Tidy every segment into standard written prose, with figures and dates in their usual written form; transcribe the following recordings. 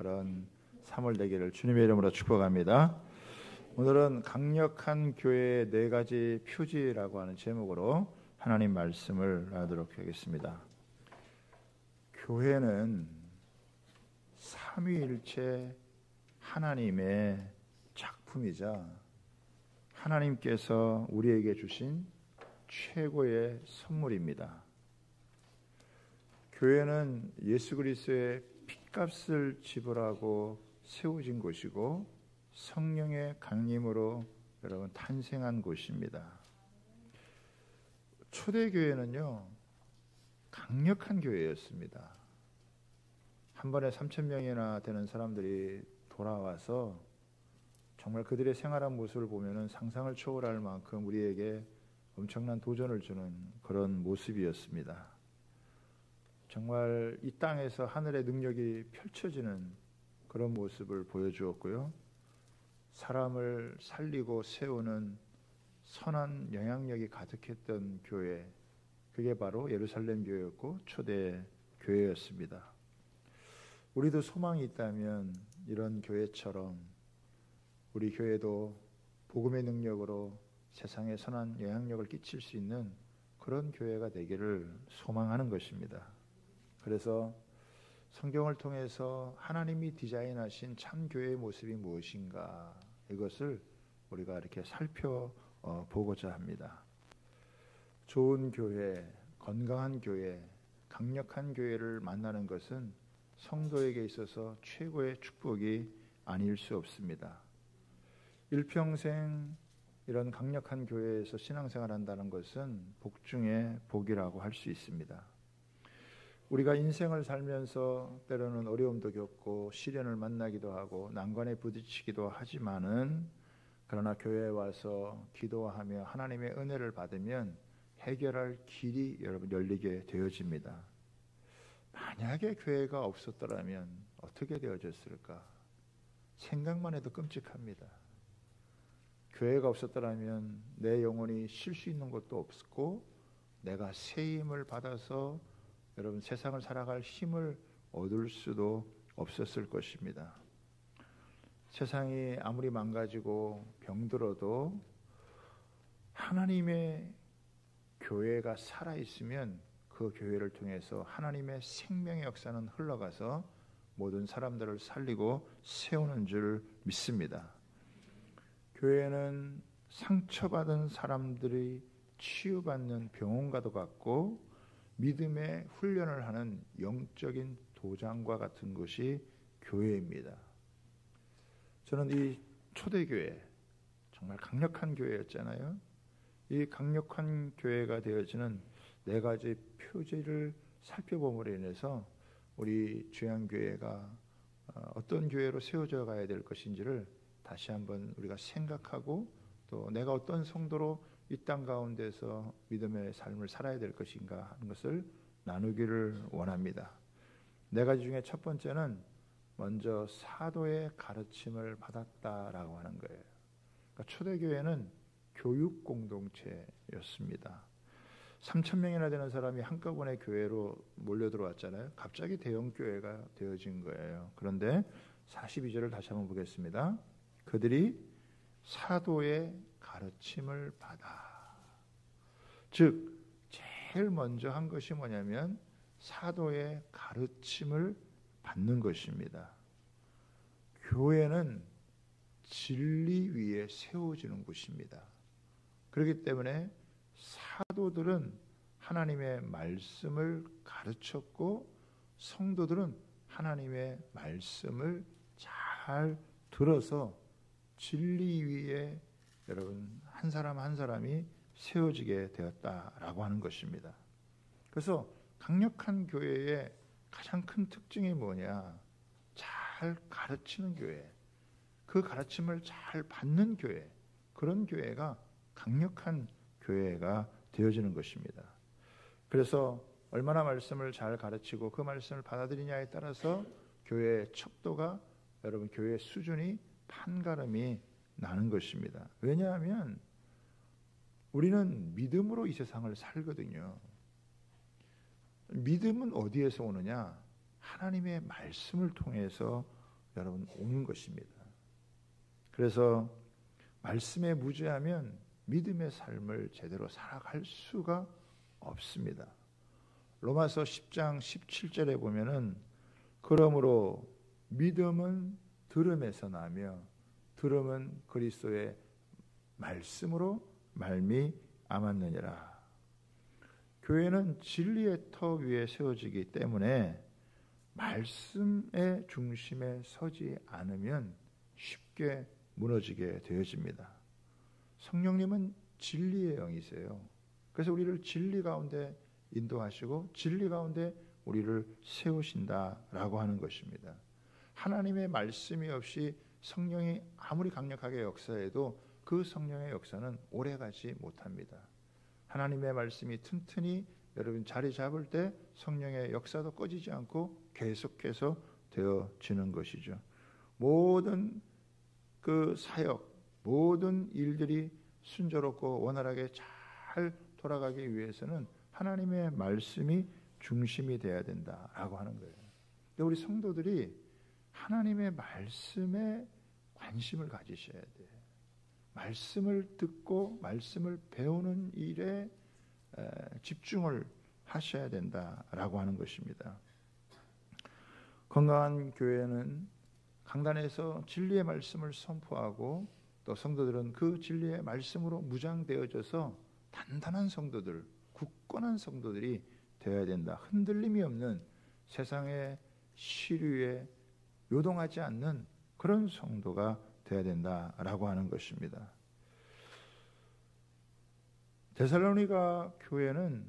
그런 3월 되기를 주님의 이름으로 축복합니다. 오늘은 강력한 교회의 4가지 표지라고 하는 제목으로 하나님 말씀을 나누도록 하겠습니다. 교회는 삼위일체 하나님의 작품이자 하나님께서 우리에게 주신 최고의 선물입니다. 교회는 예수 그리스도의 핏값을 지불하고 세워진 곳이고 성령의 강림으로 여러분 탄생한 곳입니다. 초대교회는요 강력한 교회였습니다. 한 번에 3,000명이나 되는 사람들이 돌아와서 정말 그들의 생활한 모습을 보면은 상상을 초월할 만큼 우리에게 엄청난 도전을 주는 그런 모습이었습니다. 정말 이 땅에서 하늘의 능력이 펼쳐지는 그런 모습을 보여주었고요. 사람을 살리고 세우는 선한 영향력이 가득했던 교회, 그게 바로 예루살렘 교회였고 초대 교회였습니다. 우리도 소망이 있다면 이런 교회처럼 우리 교회도 복음의 능력으로 세상에 선한 영향력을 끼칠 수 있는 그런 교회가 되기를 소망하는 것입니다. 그래서 성경을 통해서 하나님이 디자인하신 참 교회의 모습이 무엇인가, 이것을 우리가 이렇게 살펴보고자 합니다. 좋은 교회, 건강한 교회, 강력한 교회를 만나는 것은 성도에게 있어서 최고의 축복이 아닐 수 없습니다. 일평생 이런 강력한 교회에서 신앙생활 한다는 것은 복 중에 복이라고 할 수 있습니다. 우리가 인생을 살면서 때로는 어려움도 겪고 시련을 만나기도 하고 난관에 부딪히기도 하지만은 그러나 교회에 와서 기도하며 하나님의 은혜를 받으면 해결할 길이 여러분 열리게 되어집니다. 만약에 교회가 없었더라면 어떻게 되어졌을까? 생각만 해도 끔찍합니다. 교회가 없었더라면 내 영혼이 쉴 수 있는 것도 없었고 내가 새 힘을 받아서 여러분 세상을 살아갈 힘을 얻을 수도 없었을 것입니다. 세상이 아무리 망가지고 병들어도 하나님의 교회가 살아있으면 그 교회를 통해서 하나님의 생명의 역사는 흘러가서 모든 사람들을 살리고 세우는 줄 믿습니다. 교회는 상처받은 사람들이 치유받는 병원과도 같고 믿음의 훈련을 하는 영적인 도장과 같은 것이 교회입니다. 저는 이 초대교회, 정말 강력한 교회였잖아요. 이 강력한 교회가 되어지는 4가지 표지를 살펴봄으로 인해서 우리 주양교회가 어떤 교회로 세워져 가야 될 것인지를 다시 한번 우리가 생각하고 또 내가 어떤 성도로 이 땅 가운데서 믿음의 삶을 살아야 될 것인가 하는 것을 나누기를 원합니다. 4가지 중에 첫 번째는 먼저 사도의 가르침을 받았다라고 하는 거예요. 그러니까 초대교회는 교육 공동체였습니다. 3,000명이나 되는 사람이 한꺼번에 교회로 몰려들어왔잖아요. 갑자기 대형 교회가 되어진 거예요. 그런데 42절을 다시 한번 보겠습니다. 그들이 사도의 가르침을 받아. 즉 제일 먼저 한 것이 뭐냐면 사도의 가르침을 받는 것입니다. 교회는 진리 위에 세워지는 곳입니다. 그렇기 때문에 사도들은 하나님의 말씀을 가르쳤고 성도들은 하나님의 말씀을 잘 들어서 진리 위에 여러분 한 사람 한 사람이 세워지게 되었다라고 하는 것입니다. 그래서 강력한 교회의 가장 큰 특징이 뭐냐? 잘 가르치는 교회, 그 가르침을 잘 받는 교회, 그런 교회가 강력한 교회가 되어지는 것입니다. 그래서 얼마나 말씀을 잘 가르치고 그 말씀을 받아들이냐에 따라서 교회의 척도가 여러분 교회의 수준이 판가름이 나는 것입니다. 왜냐하면 우리는 믿음으로 이 세상을 살거든요. 믿음은 어디에서 오느냐? 하나님의 말씀을 통해서 여러분 오는 것입니다. 그래서 말씀에 무죄하면 믿음의 삶을 제대로 살아갈 수가 없습니다. 로마서 10장 17절에 보면은 그러므로 믿음은 들음에서 나며 들음은 그리스도의 말씀으로 말미암았느니라. 교회는 진리의 터 위에 세워지기 때문에 말씀의 중심에 서지 않으면 쉽게 무너지게 되어집니다. 성령님은 진리의 영이세요. 그래서 우리를 진리 가운데 인도하시고 진리 가운데 우리를 세우신다라고 하는 것입니다. 하나님의 말씀이 없이 성령이 아무리 강력하게 역사해도 그 성령의 역사는 오래가지 못합니다. 하나님의 말씀이 튼튼히 여러분 자리 잡을 때 성령의 역사도 꺼지지 않고 계속해서 되어지는 것이죠. 모든 그 사역, 모든 일들이 순조롭고 원활하게 잘 돌아가기 위해서는 하나님의 말씀이 중심이 돼야 된다라고 하는 거예요. 우리 성도들이 하나님의 말씀에 관심을 가지셔야 돼요. 말씀을 듣고 말씀을 배우는 일에 집중을 하셔야 된다라고 하는 것입니다. 건강한 교회는 강단에서 진리의 말씀을 선포하고 또 성도들은 그 진리의 말씀으로 무장되어져서 단단한 성도들, 굳건한 성도들이 되어야 된다. 흔들림이 없는 세상의 시류에 요동하지 않는 그런 성도가 되어야 된다라고 하는 것입니다. 데살로니가 교회는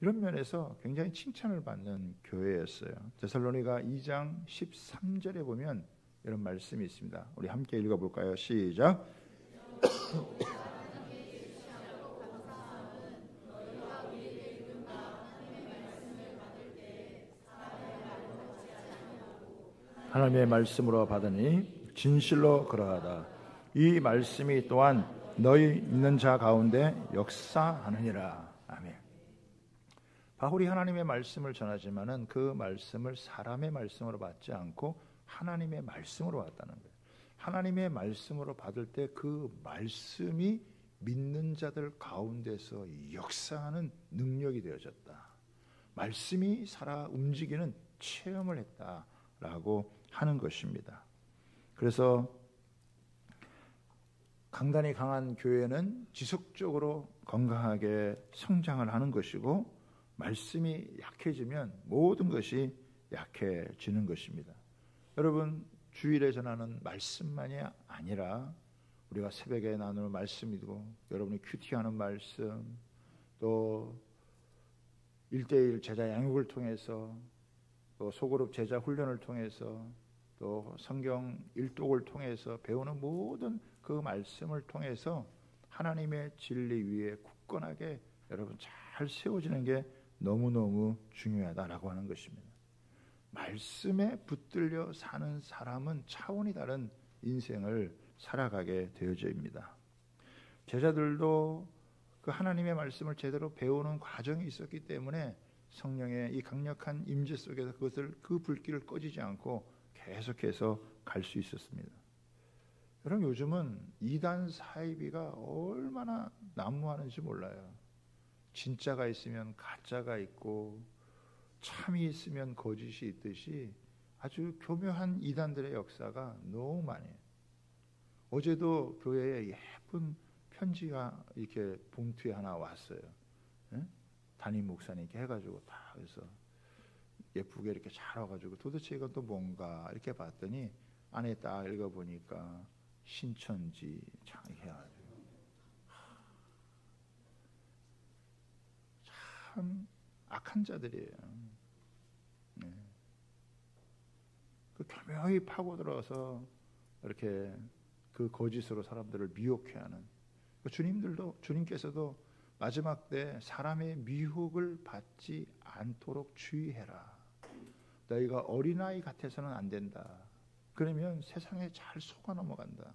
이런 면에서 굉장히 칭찬을 받는 교회였어요. 데살로니가 2장 13절에 보면 이런 말씀이 있습니다. 우리 함께 읽어볼까요? 시작. 하나님의 말씀으로 받으니 진실로 그러하다. 이 말씀이 또한 너희 있는 자 가운데 역사하느니라. 아멘. 바울이 하나님의 말씀을 전하지만은 그 말씀을 사람의 말씀으로 받지 않고 하나님의 말씀으로 받다는 거예요. 하나님의 말씀으로 받을 때 그 말씀이 믿는 자들 가운데서 역사하는 능력이 되어졌다. 말씀이 살아 움직이는 체험을 했다라고 하는 것입니다. 그래서 강단이 강한 교회는 지속적으로 건강하게 성장을 하는 것이고 말씀이 약해지면 모든 것이 약해지는 것입니다. 여러분 주일에 전하는 말씀만이 아니라 우리가 새벽에 나누는 말씀이고 여러분이 큐티하는 말씀 또 1:1 제자 양육을 통해서 또 소그룹 제자 훈련을 통해서 또 성경 일독을 통해서 배우는 모든 그 말씀을 통해서 하나님의 진리 위에 굳건하게 여러분 잘 세워지는 게 너무너무 중요하다라고 하는 것입니다. 말씀에 붙들려 사는 사람은 차원이 다른 인생을 살아가게 되어집니다. 제자들도 그 하나님의 말씀을 제대로 배우는 과정이 있었기 때문에 성령의 이 강력한 임재 속에서 그 불길을 꺼지지 않고 계속해서 갈 수 있었습니다. 여러분 요즘은 이단 사이비가 얼마나 난무하는지 몰라요. 진짜가 있으면 가짜가 있고 참이 있으면 거짓이 있듯이 아주 교묘한 이단들의 역사가 너무 많아요. 어제도 교회에 예쁜 편지가 이렇게 봉투에 하나 왔어요. 예? 담임 목사님께 해가지고 다 해서 예쁘게 이렇게 잘 와가지고 도대체 이건 또 뭔가 이렇게 봤더니 안에 딱 읽어보니까 신천지 참 해가지고 참 악한 자들이에요. 네. 그 교묘히 파고들어서 이렇게 그 거짓으로 사람들을 미혹해 하는 주님께서도 마지막 때 사람의 미혹을 받지 않도록 주의해라. 너희가 어린아이 같아서는 안 된다. 그러면 세상에 잘 속아 넘어간다.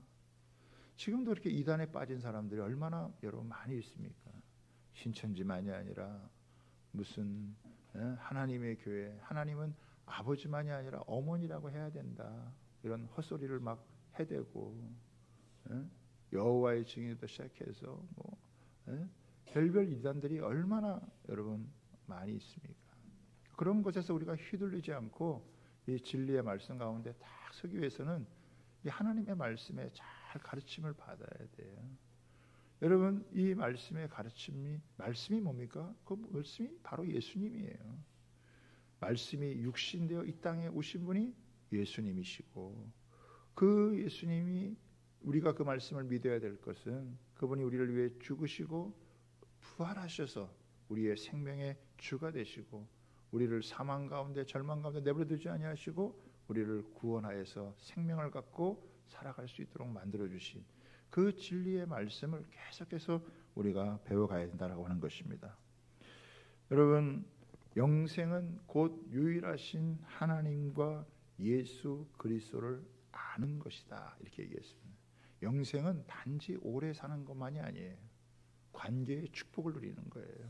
지금도 이렇게 이단에 빠진 사람들이 얼마나 여러분 많이 있습니까? 신천지만이 아니라 무슨 하나님의 교회, 하나님은 아버지만이 아니라 어머니라고 해야 된다. 이런 헛소리를 막 해대고, 여호와의 증인부터 시작해서 별별 이단들이 얼마나 여러분 많이 있습니까? 그런 것에서 우리가 휘둘리지 않고 이 진리의 말씀 가운데 딱 서기 위해서는 이 하나님의 말씀에 잘 가르침을 받아야 돼요. 여러분, 이 말씀의 말씀이 뭡니까? 그 말씀이 바로 예수님이에요. 말씀이 육신되어 이 땅에 오신 분이 예수님이시고, 그 예수님이 우리가 그 말씀을 믿어야 될 것은 그분이 우리를 위해 죽으시고 부활하셔서 우리의 생명의 주가 되시고, 우리를 사망 가운데 절망 가운데 내버려 두지 아니하시고 우리를 구원하여서 생명을 갖고 살아갈 수 있도록 만들어 주신 그 진리의 말씀을 계속해서 우리가 배워가야 된다라고 하는 것입니다. 여러분, 영생은 곧 유일하신 하나님과 예수 그리스도를 아는 것이다, 이렇게 얘기했습니다. 영생은 단지 오래 사는 것만이 아니에요. 관계의 축복을 누리는 거예요.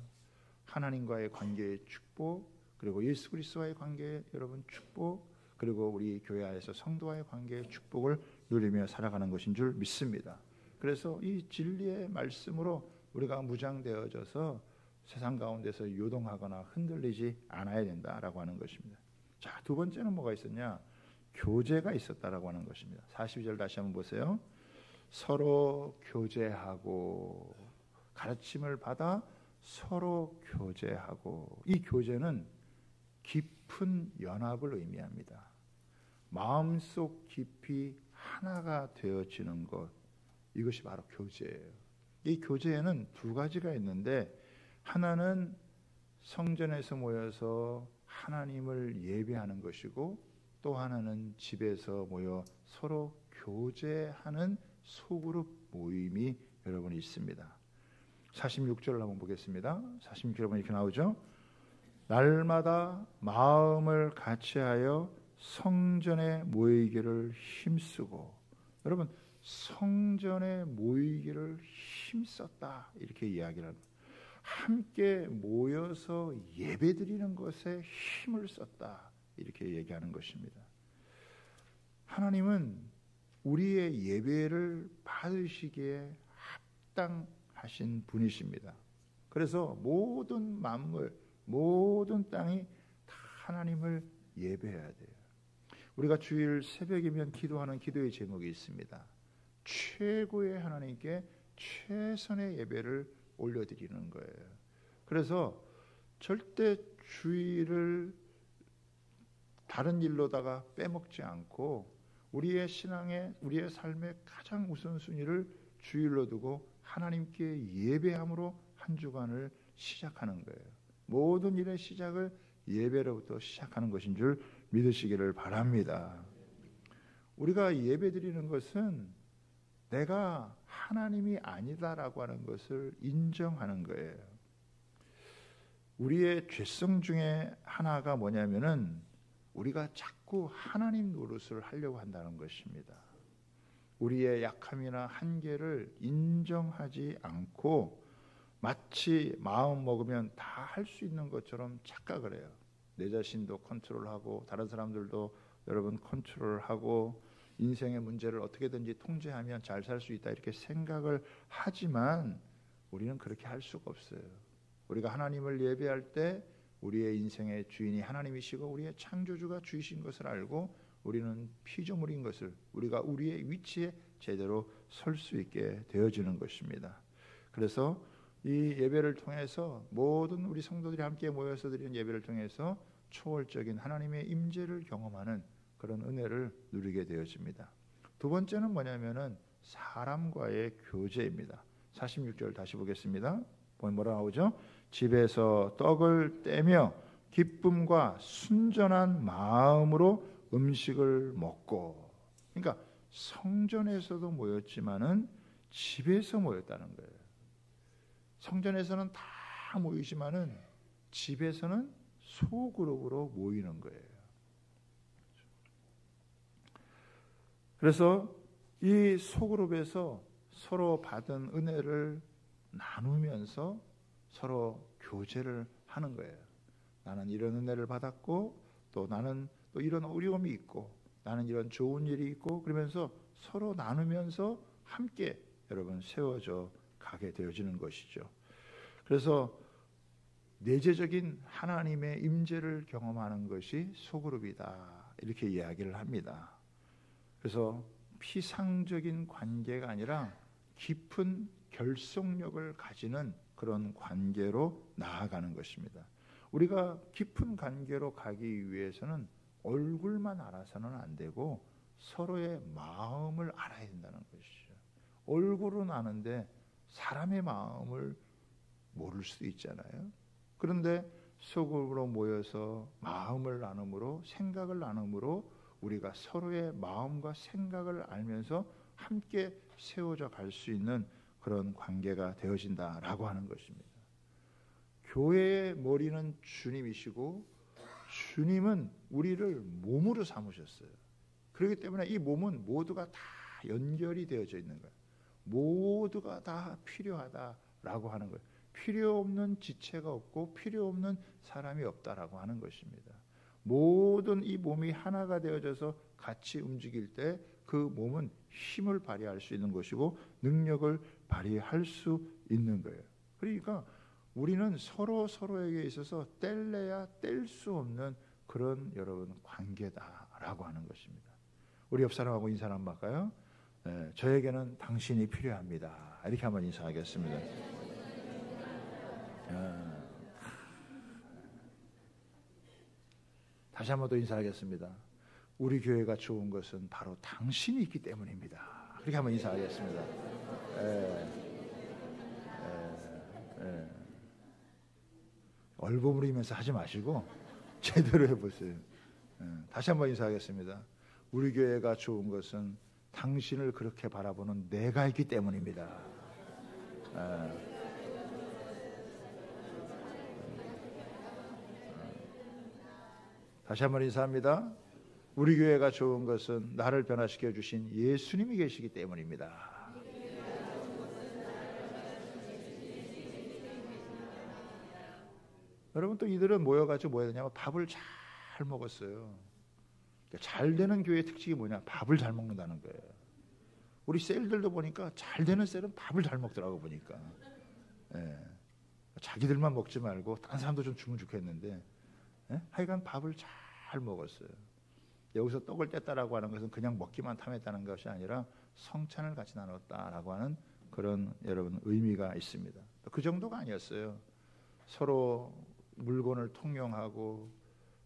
하나님과의 관계의 축복, 그리고 예수 그리스도와의 관계의 여러분 축복, 그리고 우리 교회 안에서 성도와의 관계의 축복을 누리며 살아가는 것인 줄 믿습니다. 그래서 이 진리의 말씀으로 우리가 무장되어져서 세상 가운데서 요동하거나 흔들리지 않아야 된다라고 하는 것입니다. 자, 두 번째는 뭐가 있었냐? 교제가 있었다라고 하는 것입니다. 42절 다시 한번 보세요. 서로 교제하고, 가르침을 받아 서로 교제하고. 이 교제는 깊은 연합을 의미합니다. 마음속 깊이 하나가 되어지는 것, 이것이 바로 교제예요. 이 교제에는 두 가지가 있는데, 하나는 성전에서 모여서 하나님을 예배하는 것이고, 또 하나는 집에서 모여 서로 교제하는 소그룹 모임이 여러분 있습니다. 46절을 한번 보겠습니다. 46절에 보면 이렇게 나오죠. 날마다 마음을 같이하여 성전에 모이기를 힘쓰고. 여러분, 성전에 모이기를 힘썼다, 이렇게 이야기를 합니다. 함께 모여서 예배드리는 것에 힘을 썼다, 이렇게 얘기하는 것입니다. 하나님은 우리의 예배를 받으시기에 합당하신 분이십니다. 그래서 모든 만물, 모든 땅이 다 하나님을 예배해야 돼요. 우리가 주일 새벽이면 기도하는 기도의 제목이 있습니다. 최고의 하나님께 최선의 예배를 올려드리는 거예요. 그래서 절대 주일을 다른 일로다가 빼먹지 않고 우리의 신앙의, 우리의 삶의 가장 우선순위를 주일로 두고 하나님께 예배함으로 한 주간을 시작하는 거예요. 모든 일의 시작을 예배로부터 시작하는 것인 줄 믿으시기를 바랍니다. 우리가 예배드리는 것은 내가 하나님이 아니다라고 하는 것을 인정하는 거예요. 우리의 죄성 중에 하나가 뭐냐면은 우리가 자꾸 하나님 노릇을 하려고 한다는 것입니다. 우리의 약함이나 한계를 인정하지 않고 마치 마음 먹으면 다 할 수 있는 것처럼 착각을 해요. 내 자신도 컨트롤하고 다른 사람들도 여러분 컨트롤하고 인생의 문제를 어떻게든지 통제하면 잘 살 수 있다, 이렇게 생각을 하지만 우리는 그렇게 할 수가 없어요. 우리가 하나님을 예배할 때 우리의 인생의 주인이 하나님이시고 우리의 창조주가 주이신 것을 알고 우리는 피조물인 것을, 우리가 우리의 위치에 제대로 설 수 있게 되어지는 것입니다. 그래서 이 예배를 통해서 모든 우리 성도들이 함께 모여서 드리는 예배를 통해서 초월적인 하나님의 임재를 경험하는 그런 은혜를 누리게 되어집니다. 두 번째는 뭐냐면은 사람과의 교제입니다. 46절 다시 보겠습니다. 보면 뭐라 나오죠? 집에서 떡을 떼며 기쁨과 순전한 마음으로 음식을 먹고. 그러니까 성전에서도 모였지만은 집에서 모였다는 거예요. 성전에서는 다 모이지만은 집에서는 소그룹으로 모이는 거예요. 그래서 이 소그룹에서 서로 받은 은혜를 나누면서 서로 교제를 하는 거예요. 나는 이런 은혜를 받았고 또 나는 또 이런 어려움이 있고 나는 이런 좋은 일이 있고 그러면서 서로 나누면서 함께 여러분 세워져 가게 되어지는 것이죠. 그래서 내재적인 하나님의 임재를 경험하는 것이 소그룹이다 이렇게 이야기를 합니다. 그래서 피상적인 관계가 아니라 깊은 결속력을 가지는 그런 관계로 나아가는 것입니다. 우리가 깊은 관계로 가기 위해서는 얼굴만 알아서는 안 되고 서로의 마음을 알아야 된다는 것이죠. 얼굴은 아는데 사람의 마음을 모를 수도 있잖아요. 그런데 소그룹으로 모여서 마음을 나눔으로 생각을 나눔으로 우리가 서로의 마음과 생각을 알면서 함께 세워져 갈 수 있는 그런 관계가 되어진다라고 하는 것입니다. 교회의 머리는 주님이시고 주님은 우리를 몸으로 삼으셨어요. 그렇기 때문에 이 몸은 모두가 다 연결이 되어져 있는 거예요. 모두가 다 필요하다라고 하는 거예요. 필요 없는 지체가 없고 필요 없는 사람이 없다라고 하는 것입니다. 모든 이 몸이 하나가 되어져서 같이 움직일 때 그 몸은 힘을 발휘할 수 있는 것이고 능력을 발휘할 수 있는 거예요. 그러니까 우리는 서로에게 있어서 뗄래야 뗄 수 없는 그런 여러분 관계다라고 하는 것입니다. 우리 옆 사람하고 인사 한번 할까요? 저에게는 당신이 필요합니다. 이렇게 한번 인사하겠습니다. 다시 한번 더 인사하겠습니다. 우리 교회가 좋은 것은 바로 당신이 있기 때문입니다. 그렇게 한번 인사하겠습니다. 얼버무리면서 하지 마시고 제대로 해보세요. 다시 한번 인사하겠습니다. 우리 교회가 좋은 것은 당신을 그렇게 바라보는 내가 있기 때문입니다. 다시 한번 인사합니다. 우리 교회가 좋은 것은 나를 변화시켜 주신 예수님이 계시기 때문입니다. 여러분 또 이들은 모여가지고 뭐 했냐면 밥을 잘 먹었어요. 잘 되는 교회의 특징이 뭐냐? 밥을 잘 먹는다는 거예요. 우리 셀들도 보니까 잘 되는 셀은 밥을 잘 먹더라고 보니까. 자기들만 먹지 말고 다른 사람도 좀 주면 좋겠는데 하여간 밥을 잘 먹었어요. 여기서 떡을 뗐다라고 하는 것은 그냥 먹기만 탐했다는 것이 아니라 성찬을 같이 나눴다라고 하는 그런 여러분 의미가 있습니다. 그 정도가 아니었어요. 서로 물건을 통용하고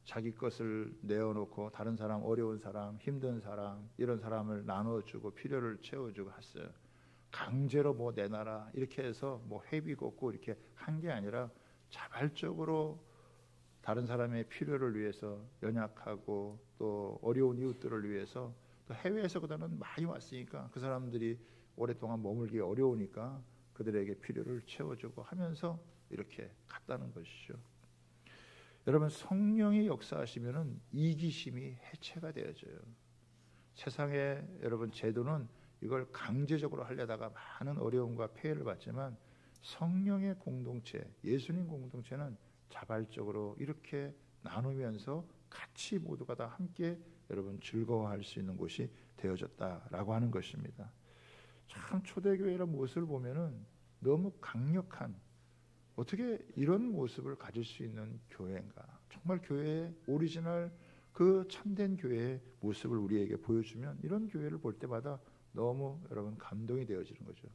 자기 것을 내어놓고 다른 사람, 어려운 사람, 힘든 사람 이런 사람을 나눠주고 필요를 채워주고 했어요. 강제로 뭐 내놔라 이렇게 해서 뭐 회비 걷고 이렇게 한 게 아니라 자발적으로 다른 사람의 필요를 위해서 연약하고 또 어려운 이웃들을 위해서 또 해외에서 그다는 많이 왔으니까 그 사람들이 오랫동안 머물기 어려우니까 그들에게 필요를 채워주고 하면서 이렇게 갔다는 것이죠. 여러분 성령이 역사하시면은 이기심이 해체가 되어져요. 세상의 여러분 제도는 이걸 강제적으로 하려다가 많은 어려움과 폐해를 받지만 성령의 공동체, 예수님 공동체는 자발적으로 이렇게 나누면서 같이 모두가 다 함께 여러분 즐거워할 수 있는 곳이 되어졌다라고 하는 것입니다. 참 초대교회의 모습을 보면은 너무 강력한 어떻게 이런 모습을 가질 수 있는 교회인가? 정말 교회의 오리지널 그 참된 교회의 모습을 우리에게 보여주면 이런 교회를 볼 때마다 너무 여러분 감동이 되어지는 거죠.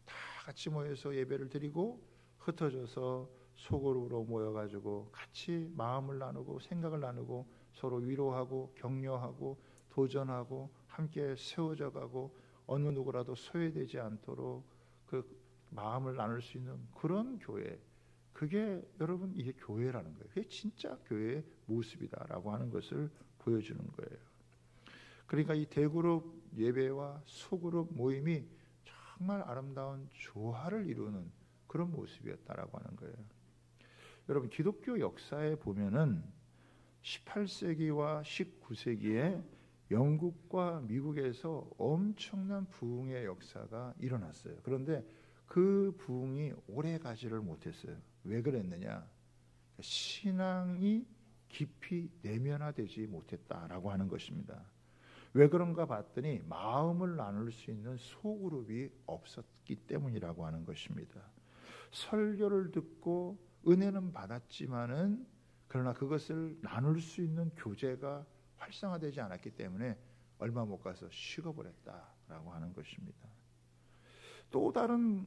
다 같이 모여서 예배를 드리고 흩어져서 소그룹으로 모여가지고 같이 마음을 나누고 생각을 나누고 서로 위로하고 격려하고 도전하고 함께 세워져가고 어느 누구라도 소외되지 않도록 그 마음을 나눌 수 있는 그런 교회, 그게 여러분 이게 교회라는 거예요. 그게 진짜 교회의 모습이다라고 하는 것을 보여주는 거예요. 그러니까 이 대그룹 예배와 소그룹 모임이 정말 아름다운 조화를 이루는 그런 모습이었다라고 하는 거예요. 여러분 기독교 역사에 보면은 18세기와 19세기에 영국과 미국에서 엄청난 부흥의 역사가 일어났어요. 그런데 그 부흥이 오래 가지를 못했어요. 왜 그랬느냐? 신앙이 깊이 내면화되지 못했다라고 하는 것입니다. 왜 그런가 봤더니 마음을 나눌 수 있는 소그룹이 없었기 때문이라고 하는 것입니다. 설교를 듣고 은혜는 받았지만은 그러나 그것을 나눌 수 있는 교제가 활성화되지 않았기 때문에 얼마 못 가서 식어버렸다라고 하는 것입니다. 또 다른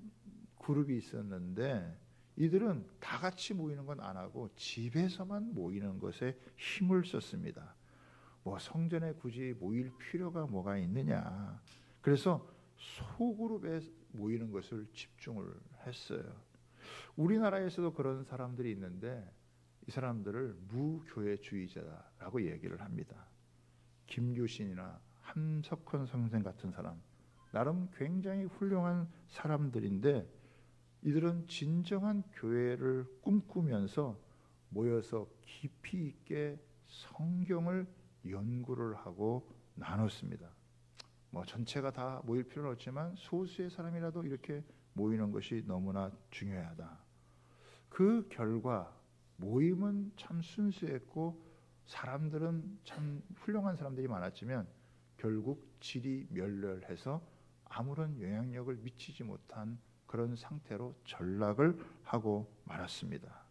그룹이 있었는데 이들은 다 같이 모이는 건 안 하고 집에서만 모이는 것에 힘을 썼습니다. 뭐 성전에 굳이 모일 필요가 뭐가 있느냐. 그래서 소그룹에 모이는 것을 집중을 했어요. 우리나라에서도 그런 사람들이 있는데 이 사람들을 무교회주의자라고 얘기를 합니다. 김규신이나 함석헌 선생 같은 사람, 나름 굉장히 훌륭한 사람들인데 이들은 진정한 교회를 꿈꾸면서 모여서 깊이 있게 성경을 연구를 하고 나눴습니다. 뭐 전체가 다 모일 필요는 없지만 소수의 사람이라도 이렇게 모이는 것이 너무나 중요하다. 그 결과 모임은 참 순수했고 사람들은 참 훌륭한 사람들이 많았지만 결국 질이 멸렬해서 아무런 영향력을 미치지 못한 그런 상태로 전락을 하고 말았습니다.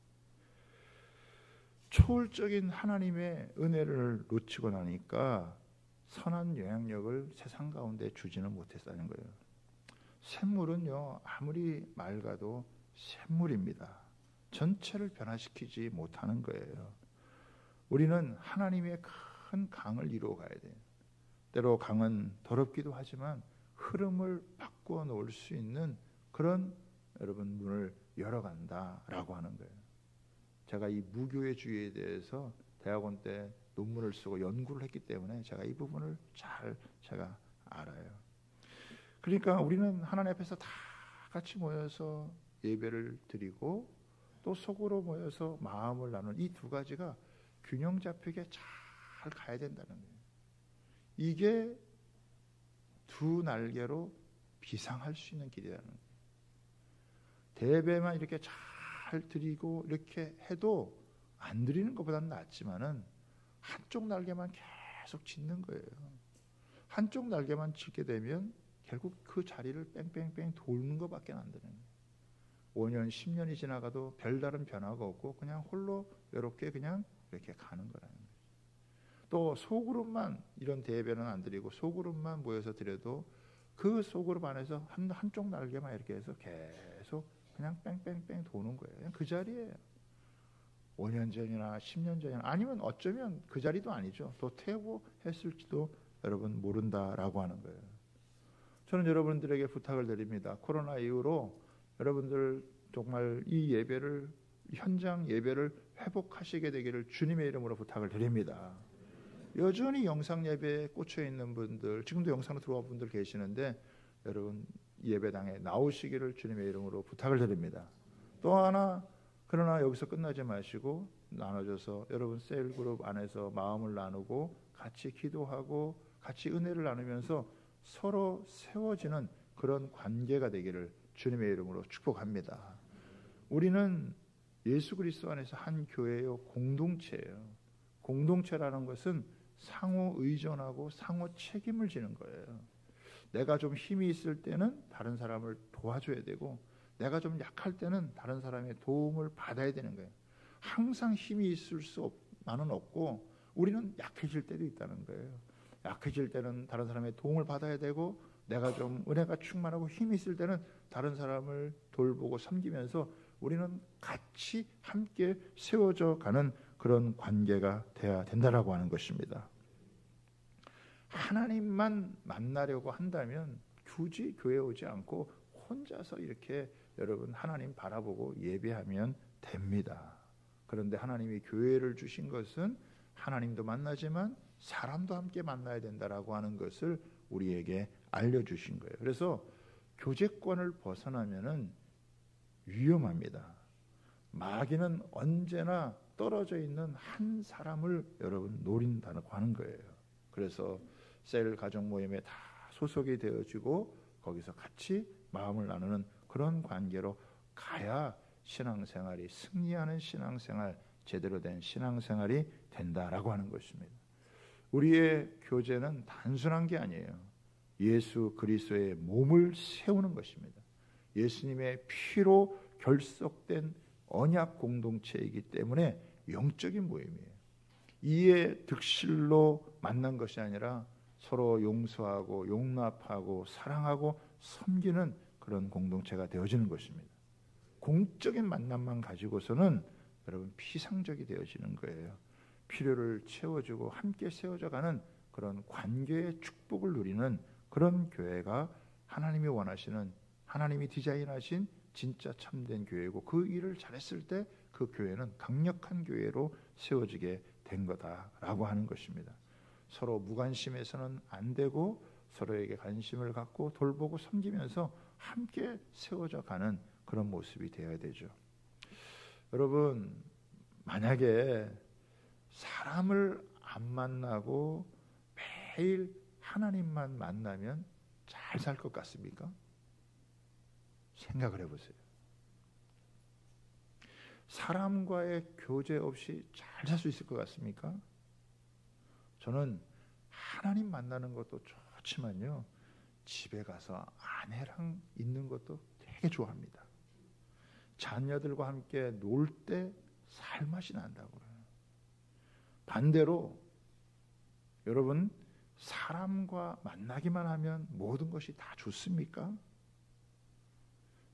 초월적인 하나님의 은혜를 놓치고 나니까 선한 영향력을 세상 가운데 주지는 못했다는 거예요. 샘물은요 아무리 맑아도 샘물입니다. 전체를 변화시키지 못하는 거예요. 우리는 하나님의 큰 강을 이루어 가야 돼요. 때로 강은 더럽기도 하지만 흐름을 바꾸어 놓을 수 있는 그런 여러분 문을 열어간다라고 하는 거예요. 제가 이 무교회주의에 대해서 대학원 때 논문을 쓰고 연구를 했기 때문에 제가 이 부분을 잘 제가 알아요. 그러니까 우리는 하나님 앞에서 다 같이 모여서 예배를 드리고 또 속으로 모여서 마음을 나누는 이 두 가지가 균형 잡히게 잘 가야 된다는 거예요. 이게 두 날개로 비상할 수 있는 길이라는 거예요. 대배만 이렇게 잘 드리고 이렇게 해도 안 드리는 것보다는 낫지만은 한쪽 날개만 계속 짖는 거예요. 한쪽 날개만 짖게 되면 결국 그 자리를 뺑뺑뺑 도는 것밖에 안 되는 거예요. 5년, 10년이 지나가도 별다른 변화가 없고 그냥 홀로 외롭게 그냥 이렇게 가는 거라는 거예요. 또 소그룹만 이런 대배는 안 드리고 소그룹만 모여서 드려도 그 소그룹 안에서 한쪽 날개만 이렇게 해서 계속 그냥 뺑뺑뺑 도는 거예요. 그냥 그 자리예요. 5년 전이나 10년 전이나 아니면 어쩌면 그 자리도 아니죠. 또 퇴보했을지도 여러분 모른다라고 하는 거예요. 저는 여러분들에게 부탁을 드립니다. 코로나 이후로 여러분들 정말 이 예배를 현장 예배를 회복하시게 되기를 주님의 이름으로 부탁을 드립니다. 여전히 영상 예배에 꽂혀 있는 분들, 지금도 영상으로 들어온 분들 계시는데 여러분 예배당에 나오시기를 주님의 이름으로 부탁을 드립니다. 또 하나 그러나 여기서 끝나지 마시고 나눠져서 여러분 셀그룹 안에서 마음을 나누고 같이 기도하고 같이 은혜를 나누면서 서로 세워지는 그런 관계가 되기를 주님의 이름으로 축복합니다. 우리는 예수 그리스도 안에서 한 교회요 공동체예요. 공동체라는 것은 상호 의존하고 상호 책임을 지는 거예요. 내가 좀 힘이 있을 때는 다른 사람을 도와줘야 되고 내가 좀 약할 때는 다른 사람의 도움을 받아야 되는 거예요. 항상 힘이 있을 수만은 없고 우리는 약해질 때도 있다는 거예요. 약해질 때는 다른 사람의 도움을 받아야 되고 내가 좀 은혜가 충만하고 힘이 있을 때는 다른 사람을 돌보고 섬기면서 우리는 같이 함께 세워져 가는 그런 관계가 돼야 된다라고 하는 것입니다. 하나님만 만나려고 한다면 굳이 교회 오지 않고 혼자서 이렇게 여러분 하나님 바라보고 예배하면 됩니다. 그런데 하나님이 교회를 주신 것은 하나님도 만나지만 사람도 함께 만나야 된다라고 하는 것을 우리에게 알려주신 거예요. 그래서 교제권을 벗어나면은 위험합니다. 마귀는 언제나 떨어져 있는 한 사람을 여러분 노린다고 하는 거예요. 그래서 셀 가정 모임에 다 소속이 되어지고 거기서 같이 마음을 나누는 그런 관계로 가야 신앙생활이 승리하는 신앙생활, 제대로 된 신앙생활이 된다라고 하는 것입니다. 우리의 교제는 단순한 게 아니에요. 예수 그리스도의 몸을 세우는 것입니다. 예수님의 피로 결속된 언약 공동체이기 때문에 영적인 모임이에요. 이에 득실로 만난 것이 아니라 서로 용서하고 용납하고 사랑하고 섬기는 그런 공동체가 되어지는 것입니다. 공적인 만남만 가지고서는 여러분 피상적이 되어지는 거예요. 필요를 채워주고 함께 세워져가는 그런 관계의 축복을 누리는 그런 교회가 하나님이 원하시는, 하나님이 디자인하신 진짜 참된 교회고, 그 일을 잘했을 때 그 교회는 강력한 교회로 세워지게 된 거다라고 하는 것입니다. 서로 무관심해서는 안 되고 서로에게 관심을 갖고 돌보고 섬기면서 함께 세워져 가는 그런 모습이 되어야 되죠. 여러분, 만약에 사람을 안 만나고 매일 하나님만 만나면 잘 살 것 같습니까? 생각을 해보세요. 사람과의 교제 없이 잘 살 수 있을 것 같습니까? 저는 하나님 만나는 것도 좋지만요, 집에 가서 아내랑 있는 것도 되게 좋아합니다. 자녀들과 함께 놀 때 살맛이 난다고요. 반대로 여러분, 사람과 만나기만 하면 모든 것이 다 좋습니까?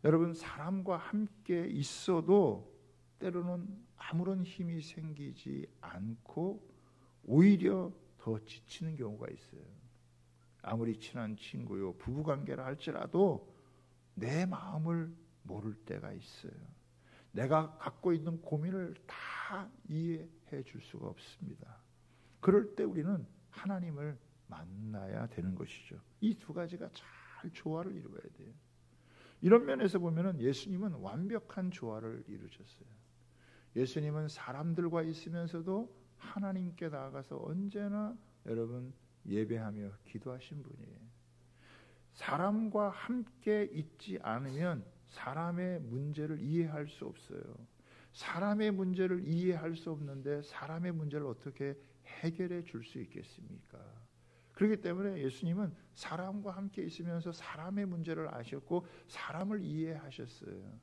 여러분, 사람과 함께 있어도 때로는 아무런 힘이 생기지 않고 오히려 더 지치는 경우가 있어요. 아무리 친한 친구요, 부부관계라 할지라도 내 마음을 모를 때가 있어요. 내가 갖고 있는 고민을 다 이해해 줄 수가 없습니다. 그럴 때 우리는 하나님을 만나야 되는 것이죠. 이 두 가지가 잘 조화를 이루어야 돼요. 이런 면에서 보면은 예수님은 완벽한 조화를 이루셨어요. 예수님은 사람들과 있으면서도 하나님께 나아가서 언제나 여러분 예배하며 기도하신 분이에요. 사람과 함께 있지 않으면 사람의 문제를 이해할 수 없어요. 사람의 문제를 이해할 수 없는데 사람의 문제를 어떻게 해결해 줄 수 있겠습니까? 그렇기 때문에 예수님은 사람과 함께 있으면서 사람의 문제를 아셨고 사람을 이해하셨어요.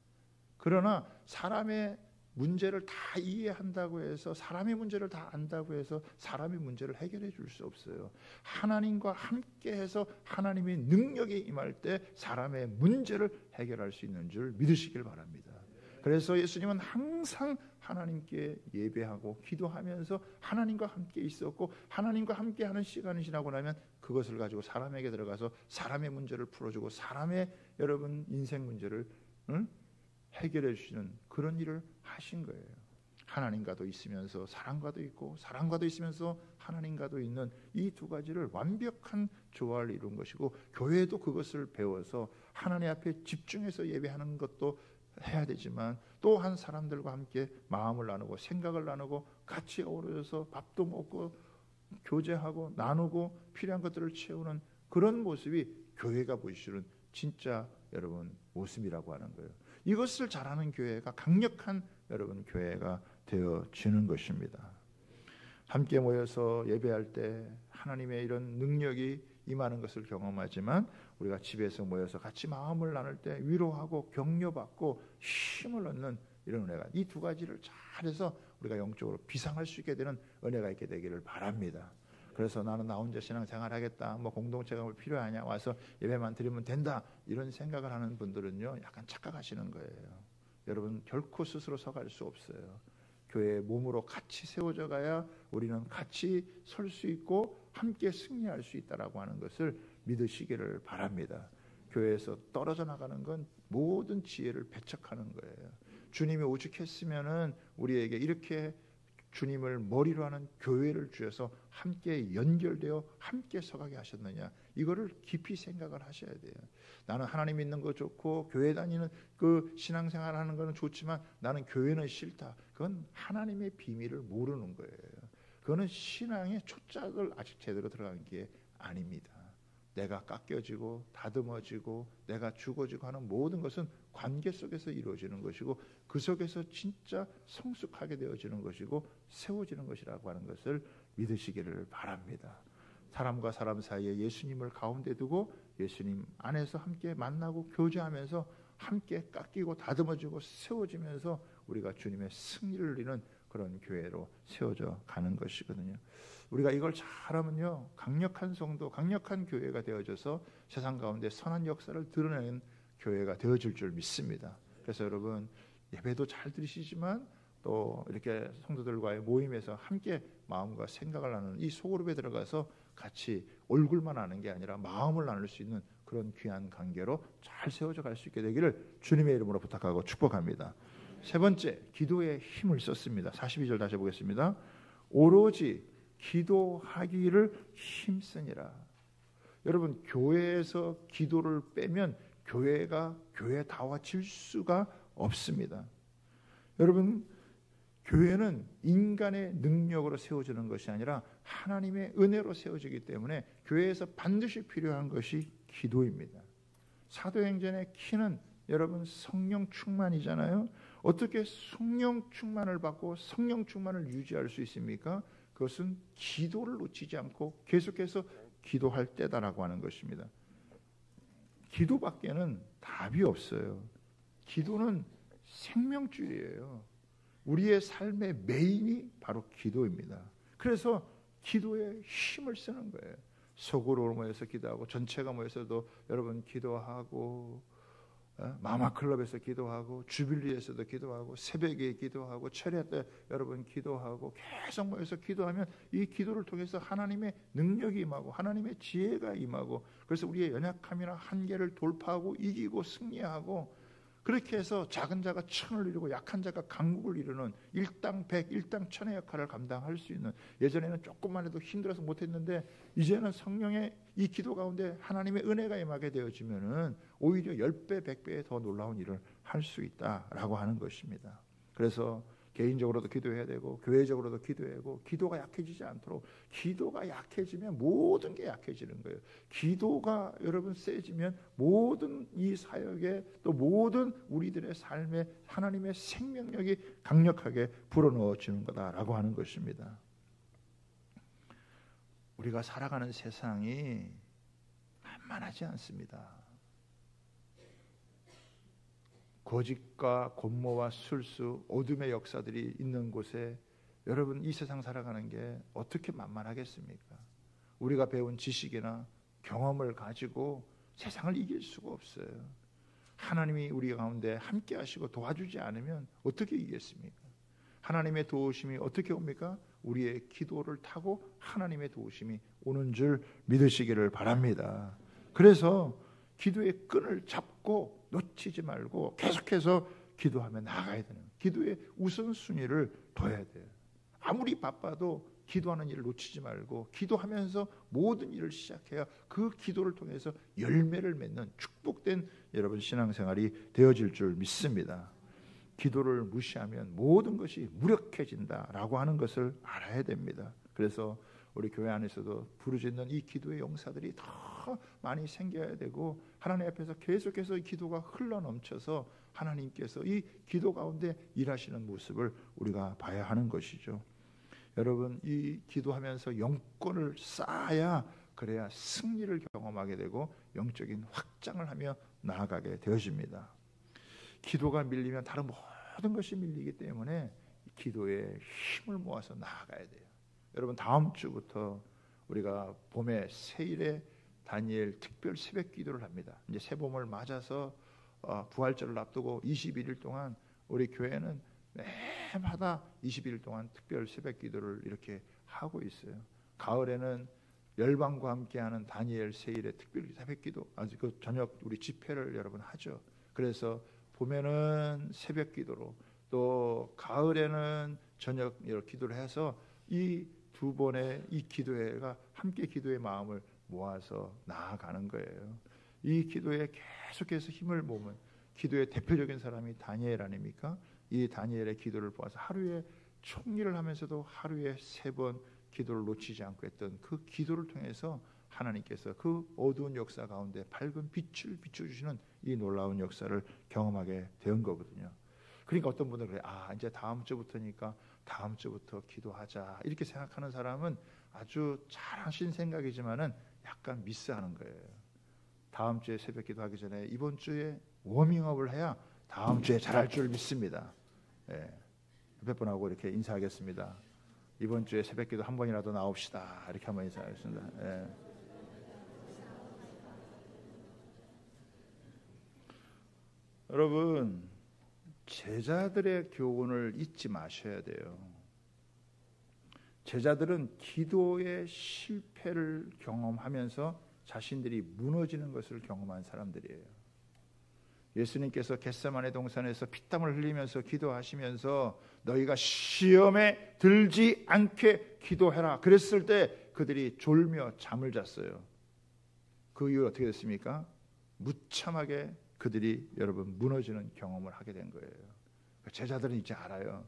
그러나 사람의 문제를 다 이해한다고 해서, 사람의 문제를 다 안다고 해서 사람의 문제를 해결해 줄 수 없어요. 하나님과 함께해서 하나님의 능력이 임할 때 사람의 문제를 해결할 수 있는 줄 믿으시길 바랍니다. 그래서 예수님은 항상 하나님께 예배하고 기도하면서 하나님과 함께 있었고, 하나님과 함께하는 시간이 지나고 나면 그것을 가지고 사람에게 들어가서 사람의 문제를 풀어주고 사람의 여러분 인생 문제를 해결해 주시는 그런 일을 하신 거예요. 하나님과도 있으면서 사람과도 있고, 사람과도 있으면서 하나님과도 있는 이 두 가지를 완벽한 조화를 이룬 것이고, 교회도 그것을 배워서 하나님 앞에 집중해서 예배하는 것도 해야 되지만, 또한 사람들과 함께 마음을 나누고 생각을 나누고 같이 어우러져서 밥도 먹고 교제하고 나누고 필요한 것들을 채우는 그런 모습이 교회가 보여주는 진짜 여러분 모습이라고 하는 거예요. 이것을 잘하는 교회가 강력한 여러분 교회가 되어지는 것입니다. 함께 모여서 예배할 때 하나님의 이런 능력이 임하는 것을 경험하지만, 우리가 집에서 모여서 같이 마음을 나눌 때 위로하고 격려받고 힘을 얻는 이런 은혜가, 이 두 가지를 잘해서 우리가 영적으로 비상할 수 있게 되는 은혜가 있게 되기를 바랍니다. 그래서 나는 나 혼자 신앙생활하겠다, 뭐 공동체가 뭘 필요하냐, 와서 예배만 드리면 된다, 이런 생각을 하는 분들은요 약간 착각하시는 거예요. 여러분, 결코 스스로 서갈 수 없어요. 교회의 몸으로 같이 세워져 가야 우리는 같이 설 수 있고 함께 승리할 수 있다라고 하는 것을 믿으시기를 바랍니다. 교회에서 떨어져 나가는 건 모든 지혜를 배척하는 거예요. 주님이 오죽했으면은 우리에게 이렇게 주님을 머리로 하는 교회를 주셔서 함께 연결되어 함께 서가게 하셨느냐, 이거를 깊이 생각을 하셔야 돼요. 나는 하나님 믿는 거 좋고 교회 다니는 그 신앙생활 하는 거는 좋지만 나는 교회는 싫다. 그건 하나님의 비밀을 모르는 거예요. 그거는 신앙의 초짝을 아직 제대로 들어간 게 아닙니다. 내가 깎여지고 다듬어지고 내가 죽어지고 하는 모든 것은 관계 속에서 이루어지는 것이고 그 속에서 진짜 성숙하게 되어지는 것이고 세워지는 것이라고 하는 것을 믿으시기를 바랍니다. 사람과 사람 사이에 예수님을 가운데 두고 예수님 안에서 함께 만나고 교제하면서 함께 깎이고 다듬어지고 세워지면서 우리가 주님의 승리를 이루는 그런 교회로 세워져 가는 것이거든요. 우리가 이걸 잘하면요, 강력한 성도, 강력한 교회가 되어져서 세상 가운데 선한 역사를 드러내는 교회가 되어질 줄 믿습니다. 그래서 여러분, 예배도 잘 들으시지만 또 이렇게 성도들과의 모임에서 함께 마음과 생각을 나누는 이 소그룹에 들어가서 같이 얼굴만 아는 게 아니라 마음을 나눌 수 있는 그런 귀한 관계로 잘 세워져 갈 수 있게 되기를 주님의 이름으로 부탁하고 축복합니다. 세 번째, 기도에 힘을 썼습니다. 42절 다시 보겠습니다. 오로지 기도하기를 힘쓰니라. 여러분, 교회에서 기도를 빼면 교회가 교회다워질 수가 없습니다. 여러분, 교회는 인간의 능력으로 세워지는 것이 아니라 하나님의 은혜로 세워지기 때문에 교회에서 반드시 필요한 것이 기도입니다. 사도행전의 키는 여러분 성령 충만이잖아요. 어떻게 성령 충만을 받고 성령 충만을 유지할 수 있습니까? 그것은 기도를 놓치지 않고 계속해서 기도할 때다라고 하는 것입니다. 기도밖에는 답이 없어요. 기도는 생명줄이에요. 우리의 삶의 메인이 바로 기도입니다. 그래서 기도에 힘을 쓰는 거예요. 소그룹으로 모여서 기도하고 전체가 모여서도 여러분 기도하고 마마클럽에서 기도하고 주빌리에서도 기도하고 새벽에 기도하고 철야 때 여러분 기도하고 계속 모여서 기도하면 이 기도를 통해서 하나님의 능력이 임하고 하나님의 지혜가 임하고 그래서 우리의 연약함이나 한계를 돌파하고 이기고 승리하고 그렇게 해서 작은 자가 천을 이루고 약한 자가 강국을 이루는 일당 백, 일당 천의 역할을 감당할 수 있는, 예전에는 조금만 해도 힘들어서 못했는데 이제는 성령의 이 기도 가운데 하나님의 은혜가 임하게 되어지면은 오히려 10배, 100배의 더 놀라운 일을 할 수 있다라고 하는 것입니다. 그래서 개인적으로도 기도해야 되고 교회적으로도 기도해야 되고 기도가 약해지지 않도록, 기도가 약해지면 모든 게 약해지는 거예요. 기도가 여러분 세지면 모든 이 사역에 또 모든 우리들의 삶에 하나님의 생명력이 강력하게 불어넣어지는 거다라고 하는 것입니다. 우리가 살아가는 세상이 만만하지 않습니다. 거짓과 권모와 술수, 어둠의 역사들이 있는 곳에 여러분 이 세상 살아가는 게 어떻게 만만하겠습니까? 우리가 배운 지식이나 경험을 가지고 세상을 이길 수가 없어요. 하나님이 우리 가운데 함께 하시고 도와주지 않으면 어떻게 이기겠습니까? 하나님의 도우심이 어떻게 옵니까? 우리의 기도를 타고 하나님의 도우심이 오는 줄 믿으시기를 바랍니다. 그래서 기도의 끈을 잡고 놓치지 말고 계속해서 기도하며 나아가야 되는, 기도의 우선순위를 둬야 돼요. 아무리 바빠도 기도하는 일을 놓치지 말고 기도하면서 모든 일을 시작해야 그 기도를 통해서 열매를 맺는 축복된 여러분 신앙생활이 되어질 줄 믿습니다. 기도를 무시하면 모든 것이 무력해진다라고 하는 것을 알아야 됩니다. 그래서 우리 교회 안에서도 부르짖는 이 기도의 용사들이 더 많이 생겨야 되고 하나님 앞에서 계속해서 이 기도가 흘러넘쳐서 하나님께서 이 기도 가운데 일하시는 모습을 우리가 봐야 하는 것이죠. 여러분, 이 기도하면서 영권을 쌓아야 그래야 승리를 경험하게 되고 영적인 확장을 하며 나아가게 되어집니다. 기도가 밀리면 다른 모든 것이 밀리기 때문에 기도에 힘을 모아서 나아가야 돼요. 여러분, 다음 주부터 우리가 봄의 세일에 다니엘 특별 새벽 기도를 합니다. 이제 새봄을 맞아서 부활절을 앞두고 21일 동안 우리 교회는 매마다 21일 동안 특별 새벽 기도를 이렇게 하고 있어요. 가을에는 열방과 함께하는 다니엘 세일의 특별 새벽 기도, 아주 그 저녁 우리 집회를 여러분 하죠. 그래서 봄에는 새벽 기도로, 또 가을에는 저녁 기도를 해서 이 두 번의 이 기도회가 함께 기도의 마음을 모아서 나아가는 거예요. 이 기도에 계속해서 힘을 모으면 기도의 대표적인 사람이 다니엘 아닙니까? 이 다니엘의 기도를 보아서 하루에 총리를 하면서도 하루에 3번 기도를 놓치지 않고 했던 그 기도를 통해서 하나님께서 그 어두운 역사 가운데 밝은 빛을 비춰주시는 이 놀라운 역사를 경험하게 된 거거든요. 그러니까 어떤 분들은 그래, 이제 다음 주부터니까 다음 주부터 기도하자 이렇게 생각하는 사람은 아주 잘하신 생각이지만은 약간 미스하는 거예요. 다음 주에 새벽 기도하기 전에 이번 주에 워밍업을 해야 다음 주에 잘할 줄 믿습니다. 몇 번 하고 이렇게 인사하겠습니다. 이번 주에 새벽 기도 한 번이라도 나옵시다. 이렇게 한번 인사하겠습니다. 여러분, 제자들의 교훈을 잊지 마셔야 돼요. 제자들은 기도의 실패를 경험하면서 자신들이 무너지는 것을 경험한 사람들이에요. 예수님께서 겟세마네 동산에서 피땀을 흘리면서 기도하시면서 너희가 시험에 들지 않게 기도해라 그랬을 때 그들이 졸며 잠을 잤어요. 그 이후 어떻게 됐습니까? 무참하게 그들이 여러분 무너지는 경험을 하게 된 거예요. 제자들은 이제 알아요.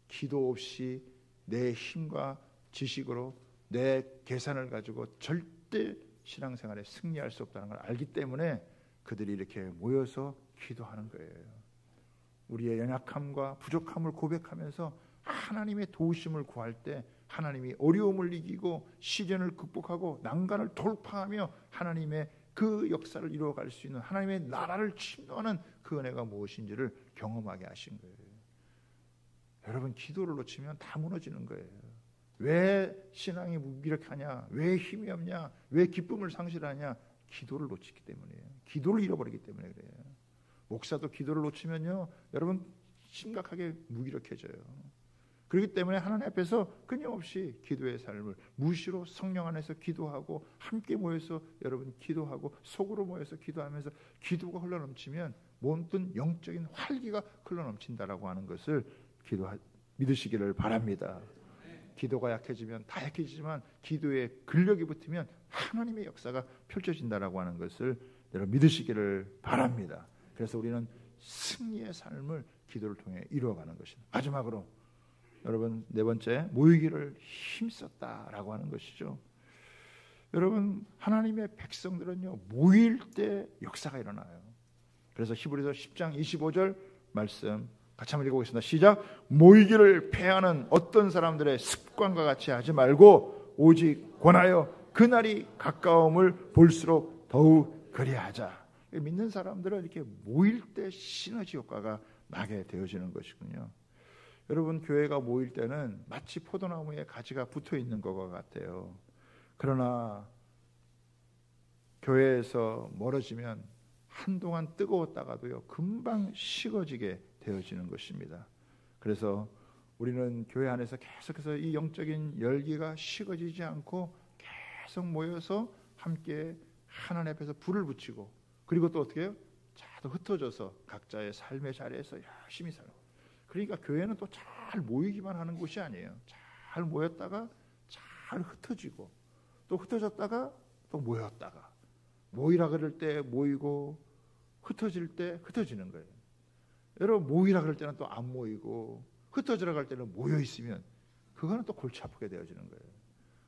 기도 없이 내 힘과 지식으로 내 계산을 가지고 절대 신앙생활에 승리할 수 없다는 걸 알기 때문에 그들이 이렇게 모여서 기도하는 거예요. 우리의 연약함과 부족함을 고백하면서 하나님의 도우심을 구할 때 하나님이 어려움을 이기고 시련을 극복하고 난간을 돌파하며 하나님의 그 역사를 이루어갈 수 있는 하나님의 나라를 침노하는 그 은혜가 무엇인지를 경험하게 하신 거예요. 여러분, 기도를 놓치면 다 무너지는 거예요. 왜 신앙이 무기력하냐? 왜 힘이 없냐? 왜 기쁨을 상실하냐? 기도를 놓치기 때문이에요. 기도를 잃어버리기 때문에 그래요. 목사도 기도를 놓치면요, 여러분 심각하게 무기력해져요. 그렇기 때문에 하나님 앞에서 끊임없이 기도의 삶을 무시로 성령 안에서 기도하고 함께 모여서 여러분 기도하고 속으로 모여서 기도하면서 기도가 흘러넘치면 모든 영적인 활기가 흘러넘친다라고 하는 것을 믿으시기를 바랍니다. 기도가 약해지면 다 약해지지만 기도에 근력이 붙으면 하나님의 역사가 펼쳐진다라고 하는 것을 여러분 믿으시기를 바랍니다. 그래서 우리는 승리의 삶을 기도를 통해 이루어가는 것입니다. 마지막으로 여러분 네 번째, 모이기를 힘썼다라고 하는 것이죠. 여러분, 하나님의 백성들은요 모일 때 역사가 일어나요. 그래서 히브리서 10장 25절 말씀 같이 한번 읽어보겠습니다. 시작. 모이기를 패하는 어떤 사람들의 습관과 같이 하지 말고 오직 권하여 그날이 가까움을 볼수록 더욱 그리하자. 믿는 사람들은 이렇게 모일 때 시너지 효과가 나게 되어지는 것이군요. 여러분, 교회가 모일 때는 마치 포도나무에 가지가 붙어 있는 것과 같아요. 그러나 교회에서 멀어지면 한동안 뜨거웠다가도요 금방 식어지게 되어지는 것입니다. 그래서 우리는 교회 안에서 계속해서 이 영적인 열기가 식어지지 않고 계속 모여서 함께 하나님 앞에서 불을 붙이고, 그리고 또 어떻게 해요? 또 흩어져서 각자의 삶의 자리에서 열심히 살고. 그러니까 교회는 또 잘 모이기만 하는 곳이 아니에요. 잘 모였다가 잘 흩어지고, 또 흩어졌다가 또 모였다가, 모이라 그럴 때 모이고 흩어질 때 흩어지는 거예요. 여러분, 모이라 그럴 때는 또 안 모이고 흩어지라 할 때는 모여 있으면 그거는 또 골치 아프게 되어지는 거예요.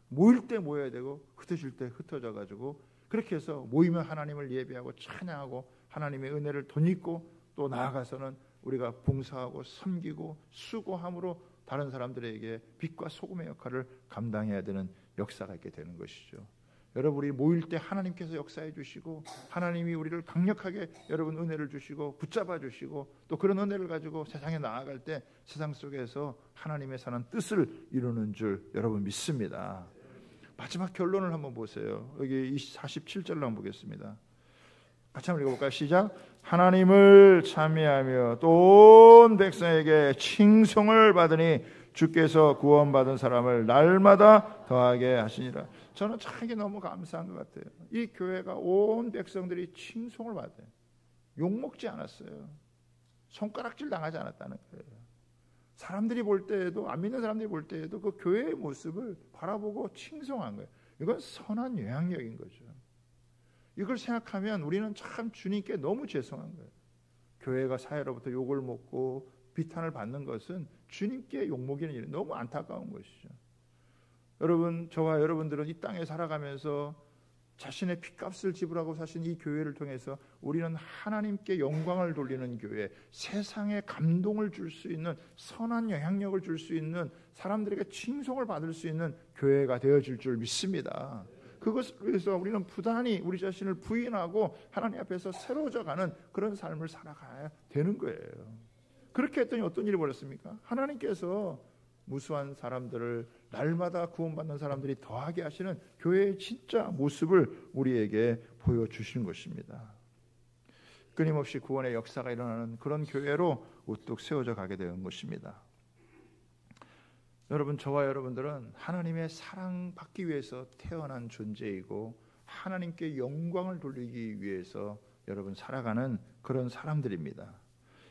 모일 때 모여야 되고 흩어질 때 흩어져 가지고, 그렇게 해서 모이면 하나님을 예배하고 찬양하고 하나님의 은혜를 덧입고 또 나아가서는 우리가 봉사하고 섬기고 수고함으로 다른 사람들에게 빛과 소금의 역할을 감당해야 되는 역사가 있게 되는 것이죠. 여러분, 우리 모일 때 하나님께서 역사해 주시고 하나님이 우리를 강력하게 여러분 은혜를 주시고 붙잡아 주시고 또 그런 은혜를 가지고 세상에 나아갈 때 세상 속에서 하나님의 사는 뜻을 이루는 줄 여러분 믿습니다. 마지막 결론을 한번 보세요. 여기 47절로 한번 보겠습니다. 같이 한번 읽어볼까요? 시작. 하나님을 찬미하며 또 온 백성에게 칭송을 받으니 주께서 구원받은 사람을 날마다 더하게 하시니라. 저는 참 이게 너무 감사한 것 같아요. 이 교회가 온 백성들이 칭송을 받아요. 욕먹지 않았어요. 손가락질 당하지 않았다는 거예요. 사람들이 볼 때에도, 안 믿는 사람들이 볼 때에도 그 교회의 모습을 바라보고 칭송한 거예요. 이건 선한 영향력인 거죠. 이걸 생각하면 우리는 참 주님께 너무 죄송한 거예요. 교회가 사회로부터 욕을 먹고 비탄을 받는 것은 주님께 욕먹이는 일이 너무 안타까운 것이죠. 여러분, 저와 여러분들은 이 땅에 살아가면서 자신의 핏값을 지불하고 사신 이 교회를 통해서 우리는 하나님께 영광을 돌리는 교회, 세상에 감동을 줄 수 있는 선한 영향력을 줄 수 있는 사람들에게 칭송을 받을 수 있는 교회가 되어질 줄 믿습니다. 그것을 위해서 우리는 부단히 우리 자신을 부인하고 하나님 앞에서 새로워져가는 그런 삶을 살아가야 되는 거예요. 그렇게 했더니 어떤 일이 벌어졌습니까? 하나님께서 무수한 사람들을 날마다 구원받는 사람들이 더하게 하시는 교회의 진짜 모습을 우리에게 보여주신 것입니다. 끊임없이 구원의 역사가 일어나는 그런 교회로 우뚝 세워져 가게 된 것입니다. 여러분, 저와 여러분들은 하나님의 사랑받기 위해서 태어난 존재이고 하나님께 영광을 돌리기 위해서 여러분 살아가는 그런 사람들입니다.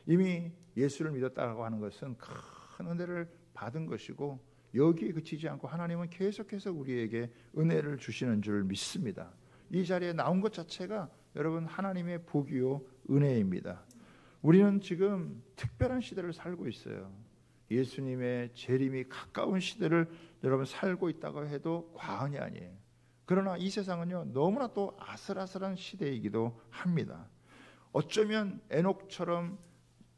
이미 예수를 믿었다고 하는 것은 큰 은혜를 받은 것이고 여기에 그치지 않고 하나님은 계속해서 우리에게 은혜를 주시는 줄 믿습니다. 이 자리에 나온 것 자체가 여러분 하나님의 복이요 은혜입니다. 우리는 지금 특별한 시대를 살고 있어요. 예수님의 재림이 가까운 시대를 여러분 살고 있다고 해도 과언이 아니에요. 그러나 이 세상은요 너무나 또 아슬아슬한 시대이기도 합니다. 어쩌면 에녹처럼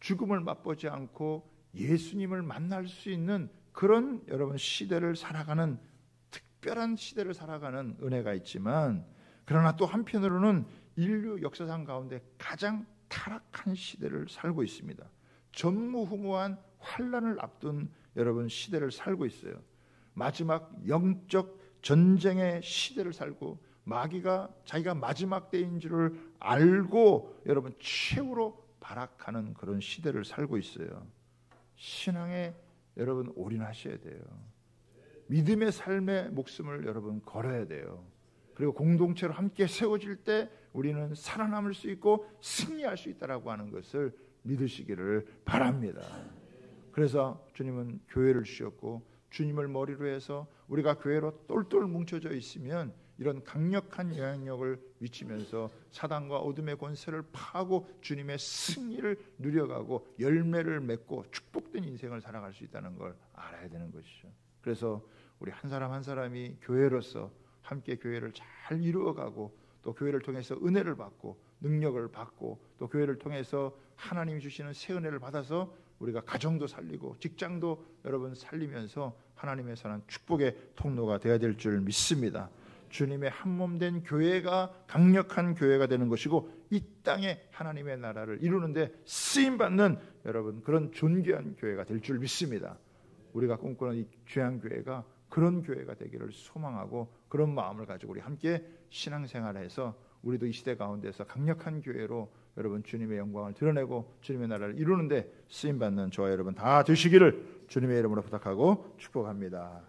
죽음을 맛보지 않고 예수님을 만날 수 있는 그런 여러분 시대를 살아가는 특별한 시대를 살아가는 은혜가 있지만, 그러나 또 한편으로는 인류 역사상 가운데 가장 타락한 시대를 살고 있습니다. 전무후무한 환란을 앞둔 여러분 시대를 살고 있어요. 마지막 영적 전쟁의 시대를 살고 마귀가 자기가 마지막 때인 줄을 알고 여러분 최후로 발악하는 그런 시대를 살고 있어요. 신앙에 여러분 올인하셔야 돼요. 믿음의 삶의 목숨을 여러분 걸어야 돼요. 그리고 공동체로 함께 세워질 때 우리는 살아남을 수 있고 승리할 수 있다라고 하는 것을 믿으시기를 바랍니다. 그래서 주님은 교회를 주셨고 주님을 머리로 해서 우리가 교회로 똘똘 뭉쳐져 있으면 이런 강력한 영향력을 미치면서 사단과 어둠의 권세를 파하고 주님의 승리를 누려가고 열매를 맺고 축복된 인생을 살아갈 수 있다는 걸 알아야 되는 것이죠. 그래서 우리 한 사람 한 사람이 교회로서 함께 교회를 잘 이루어가고 또 교회를 통해서 은혜를 받고 능력을 받고 또 교회를 통해서 하나님이 주시는 새 은혜를 받아서 우리가 가정도 살리고 직장도 여러분 살리면서 하나님의 선한 축복의 통로가 되어야 될 줄 믿습니다. 주님의 한몸된 교회가 강력한 교회가 되는 것이고 이 땅에 하나님의 나라를 이루는데 쓰임받는 여러분 그런 존귀한 교회가 될 줄 믿습니다. 우리가 꿈꾸는 이 귀한 교회가 그런 교회가 되기를 소망하고 그런 마음을 가지고 우리 함께 신앙생활을 해서 우리도 이 시대 가운데서 강력한 교회로 여러분 주님의 영광을 드러내고 주님의 나라를 이루는데 쓰임받는 저와 여러분 다 되시기를 주님의 이름으로 부탁하고 축복합니다.